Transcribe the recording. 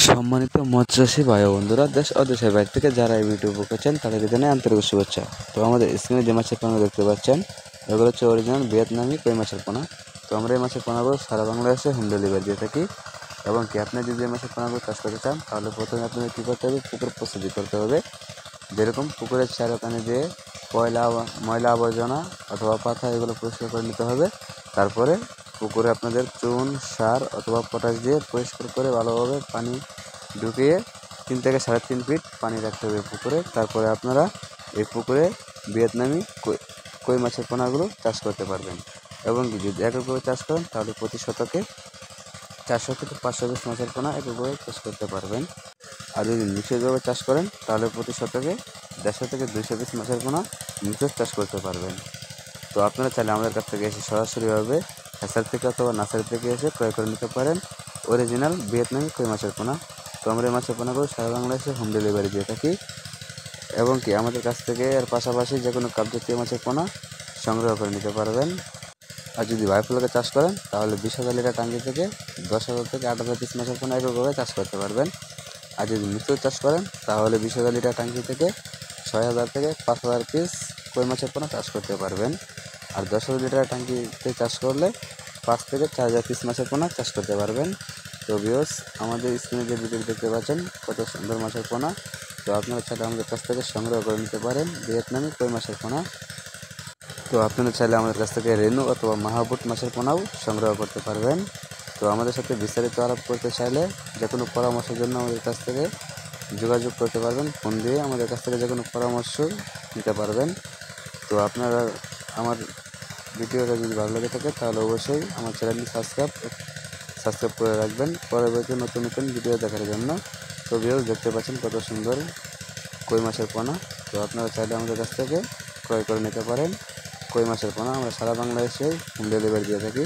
সম্মানিত মৎস্যচাষী ভাই ও বন্ধুরা, দেশ ও দেশের বাইরে থেকে যারা এই ভিডিও দেখছেন তাদেরকে জানাই আন্তরিক শুভেচ্ছা। তো আমাদের স্ক্রিনে যে মাছের পোনা দেখতে পাচ্ছেন এগুলো হচ্ছে অরিজিনাল ভিয়েতনামি কই মাছের পোনা। তো আমরা এই মাছের পোনাগুলো সারা বাংলাদেশে হোম ডেলিভারি দিয়ে থাকি। এবং কি আপনি যদি এই মাছের পোনাগুলো চাষ করতে চান তাহলে প্রথমে আপনাদের কী করতে হবে, পুকুর প্রস্তুতি করতে হবে। যেরকম পুকুরের চারপাশে দিয়ে ময়লা আবর্জনা অথবা পাতা এগুলো পরিষ্কার করে নিতে হবে। তারপরে পুকুরে আপনাদের চুন, সার অথবা পটাশ দিয়ে পরিষ্কার করে ভালোভাবে পানি ঢুকিয়ে 3 থেকে 3.5 ফিট পানি রাখতে হবে পুকুরে। তারপরে আপনারা এই পুকুরে ভিয়েতনামি কই মাছের পোনাগুলো চাষ করতে পারবেন। এবং যদি এককভাবে চাষ করেন তাহলে প্রতি শতকে 400 থেকে 500 পিস মাছের পোনা এককভাবে চাষ করতে পারবেন। আর যদি মিশ্রভাবে চাষ করেন তাহলে প্রতি শতকে 150 থেকে 200 পিস মাছের পোনা মিশ্র চাষ করতে পারবেন। তো আপনারা চাইলে আমাদের কাছ থেকে এসে সরাসরিভাবে হ্যাচার থেকে অথবা নার্সারি থেকে এসে ক্রয় করে নিতে পারেন অরিজিনাল ভিয়েতনামি কই মাছের পোনা। তো আমরা এই মাছের পোনাগুলো সারা বাংলাদেশে হোম ডেলিভারি দিয়ে থাকি। এবং কি আমাদের কাছ থেকে এর পাশাপাশি যে কোনো কাপ জাতীয় মাছের পোনা সংগ্রহ করে নিতে পারবেন। আর যদি বায়োফ্লকে চাষ করেন তাহলে 20,000 লিটার টাঙ্কি থেকে 10,000 থেকে 8,000 পিস মাছের পোনা এককভাবে চাষ করতে পারবেন। আর যদি মিশ্র চাষ করেন তাহলে 20,000 লিটার টাঙ্কি থেকে 6,000 থেকে 5,000 পিস কই মাছের পোনা চাষ করতে পারবেন। আর 10,000 লিটার টাঙ্কিতে চাষ করলে 5 থেকে 4,000 পিস মাছের পোনা চাষ করতে পারবেন। তো ভিউয়ার্স, আমাদের স্ক্রিনে যে ভিডিও দেখতে পাচ্ছেন কত সুন্দর মাছের পোনা। তো আপনারা চাইলে আমাদের কাছ থেকে সংগ্রহ করে নিতে পারেন ভিয়েতনামি কই মাছের পোনা। তো আপনারা চাইলে আমাদের কাছ থেকে রেনু অথবা মাহাবুট মাছের পোনাও সংগ্রহ করতে পারবেন। তো আমাদের সাথে বিস্তারিত আলাপ করতে চাইলে যে কোনো পরামর্শের জন্য আমাদের কাছ থেকে যোগাযোগ করতে পারবেন। ফোন দিয়ে আমাদের কাছ থেকে যে কোনো পরামর্শ নিতে পারবেন। তো আপনারা আমার ভিডিওটা যদি ভালো লেগে থাকে তাহলে অবশ্যই আমার চ্যানেলটি সাবস্ক্রাইব করে রাখবেন পরবর্তী নতুন নতুন ভিডিও দেখার জন্য। তো ভিউয়ার্স, দেখতে পাচ্ছেন কত সুন্দর কই মাছের পোনা। তো আপনারা চাইলে আমাদের কাছ থেকে ক্রয় করে নিতে পারেন কই মাছের পোনা। আমরা সারা বাংলাদেশে হোম ডেলিভারি দিয়ে থাকি।